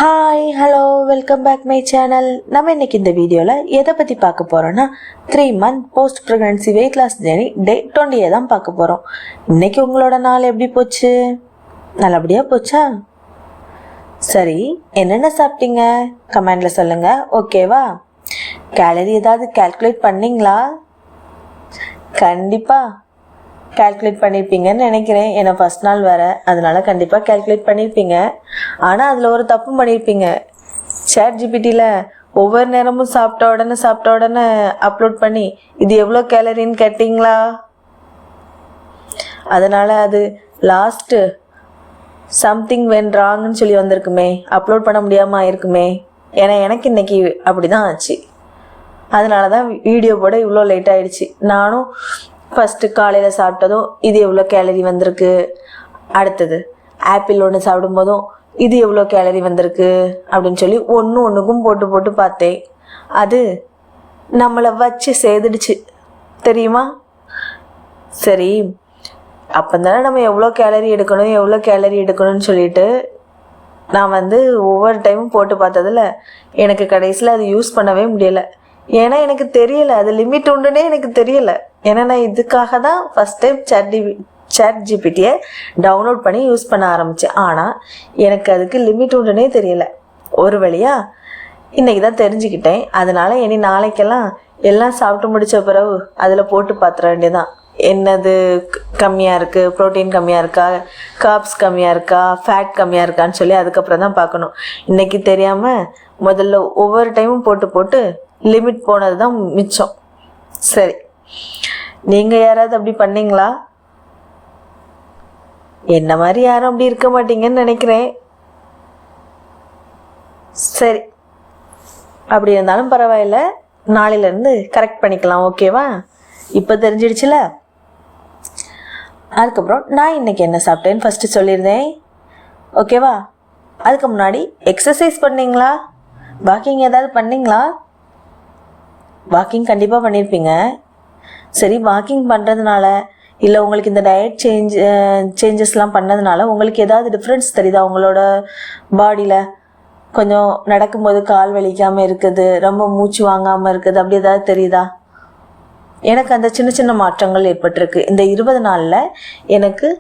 Hi hello welcome back my channel. நம்ம இன்னைக்கு இந்த வீடியோவில் எதை பற்றி பார்க்க போகிறோன்னா 3 month post pregnancy weight loss journey day 20 தான் பார்க்க போகிறோம். இன்னைக்கு உங்களோட நாள் எப்படி போச்சு? நல்லபடியாக போச்சா? சரி, என்னென்ன சாப்பிட்டீங்க கமெண்டில் சொல்லுங்கள், ஓகேவா? கேலரி ஏதாவது கால்குலேட் பண்ணிங்களா? கண்டிப்பாக கால்குலேட் பண்ணியிருப்பீங்கன்னு நினைக்கிறேன். ஏன்னா ஃபஸ்ட் நாள் வேறு, அதனால கண்டிப்பாக கால்குலேட் பண்ணியிருப்பீங்க. ஆனால் அதில் ஒரு தப்பு பண்ணியிருப்பீங்க. ChatGPTயில் ஒவ்வொரு நேரமும் சாப்பிட்ட உடனே அப்லோட் பண்ணி இது எவ்வளோ கேலரின்னு கேட்டிங்களா? அதனால் அது லாஸ்ட்டு சம்திங் வென் ராங்னு சொல்லி வந்திருக்குமே, அப்லோட் பண்ண முடியாமல் ஆயிருக்குமே. ஏன்னா எனக்கு இன்னைக்கு அப்படி தான் ஆச்சு. அதனால தான் வீடியோ போட இவ்வளோ லேட் ஆகிடுச்சு. நானும் ஃபஸ்ட்டு காலையில் சாப்பிட்டதும் இது எவ்வளோ கேலரி வந்திருக்கு, அடுத்தது ஆப்பிள் ஒன்று சாப்பிடும்போதும் இது எவ்வளோ கேலரி வந்திருக்கு அப்படின்னு சொல்லி ஒன்றுக்கும் போட்டு பார்த்தேன். அது நம்மளை வச்சு செய்துடுச்சு தெரியுமா? சரி, அப்போ தானே நம்ம எவ்வளோ கேலரி எடுக்கணும்னு சொல்லிட்டு நான் ஒவ்வொரு டைமும் போட்டு பார்த்ததில் எனக்கு கடைசியில் அது யூஸ் பண்ணவே முடியலை. ஏன்னா எனக்கு தெரியலை, அது லிமிட் உண்டுன்னே எனக்கு தெரியலை. ஏன்னா நான் இதுக்காக தான் ஃபஸ்ட் டைம் ChatGPTயை டவுன்லோட் பண்ணி யூஸ் பண்ண ஆரம்பித்தேன். ஆனால் எனக்கு அதுக்கு லிமிட் உண்டுன்னே தெரியலை. ஒரு வழியாக இன்றைக்கி தான் தெரிஞ்சுக்கிட்டேன். அதனால் இனி நாளைக்கெல்லாம் எல்லாம் சாப்பிட்டு முடித்த பிறகு அதில் போட்டு பார்த்துட வேண்டியதான். என்னது கம்மியாக இருக்குது, ப்ரோட்டீன் கம்மியாக இருக்கா, கார்ப்ஸ் கம்மியாக இருக்கா, ஃபேட் கம்மியாக இருக்கான்னு சொல்லி அதுக்கப்புறம் தான் பார்க்கணும். இன்றைக்கி தெரியாமல் முதல்ல ஒவ்வொரு டைமும் போட்டு லிமிட் போனது தான் மிச்சம். சரி, நீங்கள் யாராவது அப்படி பண்ணீங்களா? என்ன மாதிரி யாரும் அப்படி இருக்க மாட்டீங்கன்னு நினைக்கிறேன். சரி, அப்படி இருந்தாலும் பரவாயில்ல, நாளையிலேருந்து கரெக்ட் பண்ணிக்கலாம், ஓகேவா? இப்போ தெரிஞ்சிடுச்சுல. அதுக்கப்புறம் நான் இன்னைக்கு என்ன சாப்பிட்டேன்னு ஃபஸ்ட்டு சொல்லியிருந்தேன், ஓகேவா? அதுக்கு முன்னாடி எக்ஸசைஸ் பண்ணீங்களா? வாக்கிங் ஏதாவது பண்ணீங்களா? வாக்கிங் கண்டிப்பாக பண்ணியிருப்பீங்க. சரி, வாக்கிங் பண்ணுறதுனால இல்லை உங்களுக்கு இந்த டயட் சேஞ்சஸ்லாம் பண்ணதுனால உங்களுக்கு ஏதாவது டிஃப்ரென்ஸ் தெரியுதா? உங்களோட பாடியில் கொஞ்சம் நடக்கும்போது கால் வலிக்காமல் இருக்குது, ரொம்ப மூச்சு வாங்காமல் இருக்குது, அப்படி ஏதாவது தெரியுதா? எனக்கு அந்த சின்ன மாற்றங்கள் ஏற்பட்டிருக்கு இந்த 20 நாளில். எனக்கு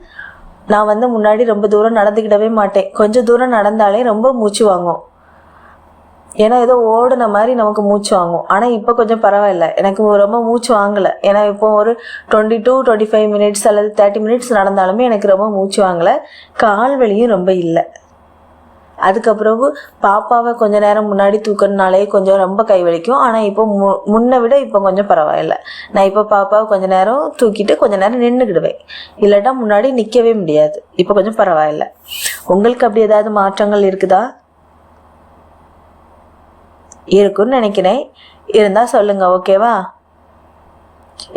நான் முன்னாடி ரொம்ப தூரம் நடந்துக்கிடவே மாட்டேன். கொஞ்சம் தூரம் நடந்தாலே ரொம்ப மூச்சு வாங்கும். ஏன்னா ஏதோ ஓடுன மாதிரி நமக்கு மூச்சு வாங்கும். ஆனால் இப்போ கொஞ்சம் பரவாயில்ல, எனக்கு ரொம்ப மூச்சு வாங்கலை. ஏன்னா இப்போ ஒரு 22-25 மினிட்ஸ் அல்லது 30 மினிட்ஸ் நடந்தாலுமே எனக்கு ரொம்ப மூச்சு வாங்கலை. கால் வலியும் ரொம்ப இல்லை. அதுக்கப்புறம் பாப்பாவை கொஞ்ச நேரம் முன்னாடி தூக்கிறதுனாலே கொஞ்சம் ரொம்ப கை வலிக்கும். ஆனால் இப்போ முன்னை விட இப்போ கொஞ்சம் பரவாயில்ல. நான் இப்போ பாப்பாவை கொஞ்ச நேரம் தூக்கிட்டு கொஞ்ச நேரம் நின்றுக்கிடுவேன், இல்லாட்டா முன்னாடி நிற்கவே முடியாது. இப்போ கொஞ்சம் பரவாயில்ல. உங்களுக்கு அப்படி ஏதாவது மாற்றங்கள் இருக்குதா? இருக்குன்னு நினைக்கிறேன். இருந்தால் சொல்லுங்கள், ஓகேவா?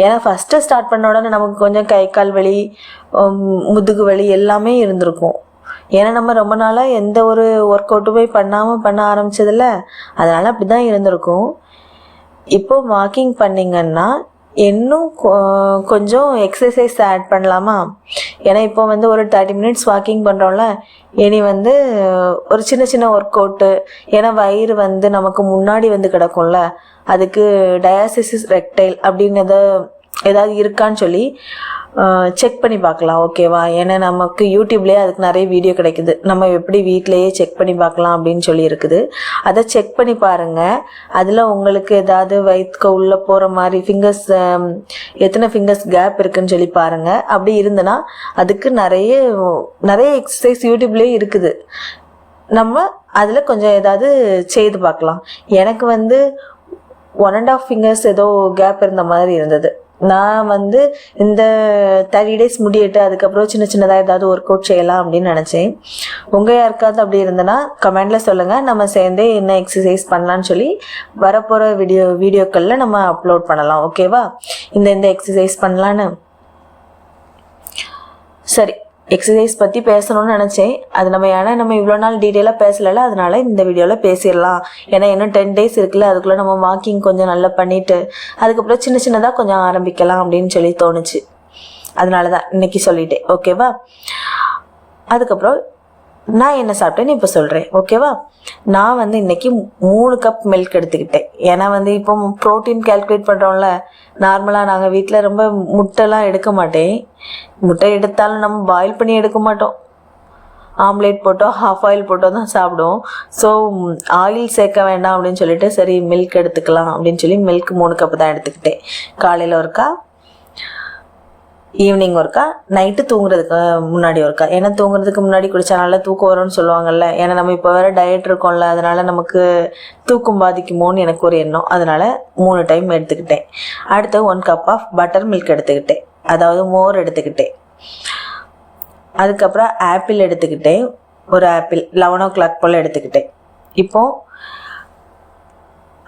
ஏன்னா ஃபஸ்ட்டு ஸ்டார்ட் பண்ண உடனே நமக்கு கொஞ்சம் கை கால் வலி, முதுகு வலி எல்லாமே இருந்திருக்கும். ஏன்னா நம்ம ரொம்ப நாளாக எந்த ஒரு ஒர்க் அவுட்டுமே பண்ண ஆரம்பிச்சதில்ல, அதனால் அப்படி தான் இருந்திருக்கும். இப்போ வாக்கிங் பண்ணிங்கன்னா இன்னும் கொஞ்சம் எக்ஸசைஸ் ஆட் பண்ணலாமா? ஏன்னா இப்போ ஒரு 30 மினிட்ஸ் வாக்கிங் பண்ணுறோம்ல, இனி ஒரு சின்ன ஒர்க் அவுட்டு. ஏன்னா வயிறு நமக்கு முன்னாடி கிடக்கும்ல, அதுக்கு டயாசிஸ் ரெக்டைல் அப்படின்னு ஏதாவது இருக்கான்னு சொல்லி செக் பண்ணி பார்க்கலாம், ஓகேவா? ஏன்னா நமக்கு யூடியூப்லேயே அதுக்கு நிறைய வீடியோ கிடைக்குது, நம்ம எப்படி வீட்டிலையே செக் பண்ணி பார்க்கலாம் அப்படின்னு சொல்லி இருக்குது. அதை செக் பண்ணி பாருங்கள். அதில் உங்களுக்கு ஏதாவது வயிற்றுக்கு உள்ளே போகிற மாதிரி எத்தனை ஃபிங்கர்ஸ் கேப் இருக்குன்னு சொல்லி பாருங்கள். அப்படி இருந்ததுன்னா அதுக்கு நிறைய எக்ஸசைஸ் யூடியூப்லேயே இருக்குது. நம்ம அதில் கொஞ்சம் ஏதாவது செய்து பார்க்கலாம். எனக்கு 1.5 ஃபிங்கர்ஸ் ஏதோ கேப் இருந்த மாதிரி இருந்தது. நான் இந்த 30 டேஸ் முடியட்டு அதுக்கப்புறம் சின்னதாக ஏதாவது ஒர்க் அவுட் செய்யலாம் அப்படின்னு நினச்சேன். உங்கள் யாருக்காவது அப்படி இருந்ததுன்னா கமெண்டில் சொல்லுங்கள். நம்ம சேர்ந்தே என்ன எக்ஸசைஸ் பண்ணலான்னு சொல்லி வரப்போகிற வீடியோக்களில் நம்ம அப்லோட் பண்ணலாம், ஓகேவா? இந்த எக்ஸசைஸ் பண்ணலான்னு. சரி, எக்ஸசைஸ் பற்றி பேசணும்னு நினச்சேன். அது நம்ம இவ்வளோ நாள் டீட்டெயிலாக பேசலை, அதனால இந்த வீடியோவில் பேசிடலாம். ஏன்னா இன்னும் 10 டேஸ் இருக்குல்ல, அதுக்குள்ளே நம்ம வாக்கிங் கொஞ்சம் நல்லா பண்ணிவிட்டு அதுக்கப்புறம் சின்னதாக கொஞ்சம் ஆரம்பிக்கலாம் அப்படின்னு சொல்லி தோணுச்சு. அதனால தான் இன்னைக்கு சொல்லிட்டேன், ஓகேவா? அதுக்கப்புறம் நான் என்ன சாப்பிட்டேன்னு இப்போ சொல்கிறேன், ஓகேவா? நான் வந்து இன்னைக்கு 3 கப் மில்க் எடுத்துக்கிட்டேன். ஏன்னா வந்து இப்போ ப்ரோட்டீன் கால்குலேட் பண்ணுறோம்ல, நார்மலாக நாங்கள் வீட்டில் ரொம்ப முட்டைலாம் எடுக்க மாட்டேன். முட்டை எடுத்தாலும் நம்ம பாயில் பண்ணி எடுக்க மாட்டோம், omelette photo half oil photo தான் சாப்பிடுவோம். ஸோ ஆயில் சேர்க்க வேண்டாம் அப்படின்னு சொல்லிட்டு சரி மில்க் எடுத்துக்கலாம் அப்படின்னு சொல்லி மில்க் 3 கப்பு தான் எடுத்துக்கிட்டேன். காலையில் ஒருக்கா, ஈவினிங் ஒருக்கா, நைட்டு தூங்குறதுக்கு முன்னாடி ஒருக்கா. ஏன்னா தூங்குறதுக்கு முன்னாடி குடித்தா நல்லா தூக்கம் வரும்னு சொல்லுவாங்கல்ல. ஏன்னா நம்ம இப்போ வேறு டயட் இருக்கோம்ல, அதனால் நமக்கு தூக்கம் பாதிக்குமோன்னு எனக்கு ஒரு எண்ணம். அதனால் 3 டைம் எடுத்துக்கிட்டேன். அடுத்து 1 கப் ஆஃப் பட்டர் மில்க் எடுத்துக்கிட்டேன், அதாவது மோர் எடுத்துக்கிட்டேன். அதுக்கப்புறம் ஆப்பிள் எடுத்துக்கிட்டேன், ஒரு ஆப்பிள் 11 o'clock போல் எடுத்துக்கிட்டேன். இப்போது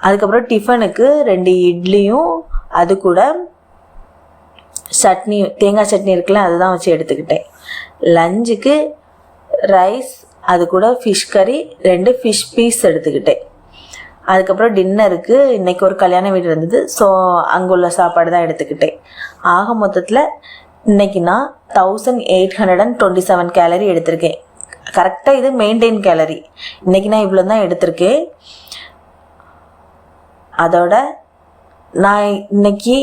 அதுக்கப்புறம் டிஃபனுக்கு 2 இட்லியும் அது கூட சட்னி, தேங்காய் சட்னி இருக்குல்ல, அதுதான் வச்சு எடுத்துக்கிட்டேன். லஞ்சுக்கு ரைஸ், அது கூட ஃபிஷ் கறி, 2 ஃபிஷ் பீஸ் எடுத்துக்கிட்டேன். அதுக்கப்புறம் டின்னருக்கு இன்றைக்கி ஒரு கல்யாண வீடு இருந்தது, ஸோ அங்கே உள்ள சாப்பாடு தான் எடுத்துக்கிட்டேன். ஆக மொத்தத்தில் இன்றைக்கி நான் 1827 கேலரி எடுத்திருக்கேன். கரெக்டாக இது மெயின்டைன் கேலரி. இன்றைக்கி நான் இவ்வளோ தான் எடுத்திருக்கேன். அதோட நான் இன்னைக்கு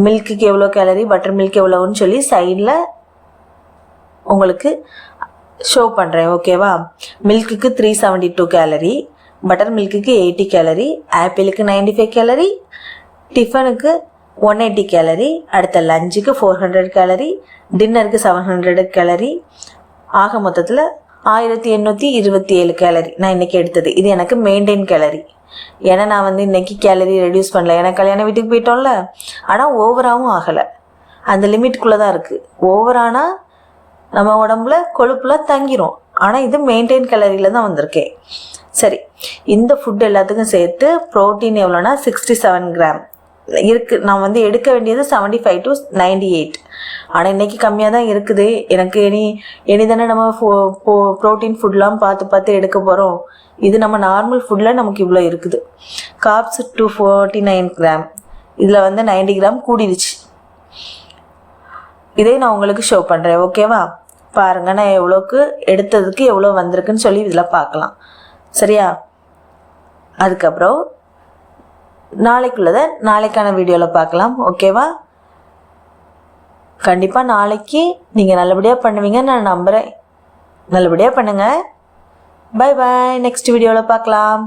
மில்க்குக்கு எவ்வளோ கேலரி, பட்டர் மில்க் எவ்வளோன்னு சொல்லி சைடில் உங்களுக்கு ஷோ பண்ணுறேன், ஓகேவா? மில்க்குக்கு 372 கேலரி, பட்டர் மில்க்குக்கு 80 கேலரி, ஆப்பிளுக்கு 95 கேலரி, டிஃபனுக்கு 180 கேலரி, அடுத்த லஞ்சுக்கு 400 கேலரி, டின்னருக்கு 700 கேலரி. ஆக மொத்தத்தில் 1827 கேலரி நான் இன்றைக்கி எடுத்தது. இது எனக்கு மெயின்டைன் கேலரி. ஏன்னா நான் வந்து இன்றைக்கி கேலரி ரெடியூஸ் பண்ணல, ஏன்னா கல்யாண வீட்டுக்கு போயிட்டோம்ல. ஆனால் ஓவராகவும் ஆகலை, அந்த லிமிட்டுக்குள்ளே தான் இருக்குது. ஓவரானால் நம்ம உடம்புல கொழுப்புலாம் தங்கிரும். ஆனால் இது மெயின்டைன் கேலரியில் தான் வந்திருக்கேன். சரி, இந்த ஃபுட் எல்லாத்துக்கும் சேர்த்து ப்ரோட்டீன் எவ்வளோனா 67 கிராம் இருக்குது. நான் வந்து எடுக்க வேண்டியது 75 to 98. ஆனால் இன்றைக்கி கம்மியாக தான் இருக்குது எனக்கு. இனி தானே நம்ம ப்ரோட்டீன் ஃபுட்லாம் பார்த்து எடுக்க போகிறோம். இது நம்ம நார்மல் ஃபுட்டில் நமக்கு இவ்வளோ இருக்குது. கார்ப்ஸ் 249 கிராம், இதில் வந்து 90 கிராம் கூடிடுச்சு. இதே நான் உங்களுக்கு ஷோ பண்ணுறேன், ஓகேவா? பாருங்கள், நான் எவ்வளோக்கு எடுத்ததுக்கு எவ்வளோ வந்திருக்குன்னு சொல்லி இதில் பார்க்கலாம், சரியா? அதுக்கப்புறம் நாளைக்குள்ளதை நாளைக்கான வீடியோவில் பார்க்கலாம், ஓகேவா? கண்டிப்பாக நாளைக்கு நீங்கள் நல்லபடியாக பண்ணுவீங்கன்னு நான் நம்புகிறேன். நல்லபடியாக பண்ணுங்கள். பை பாய், நெக்ஸ்ட் வீடியோவில் பார்க்கலாம்.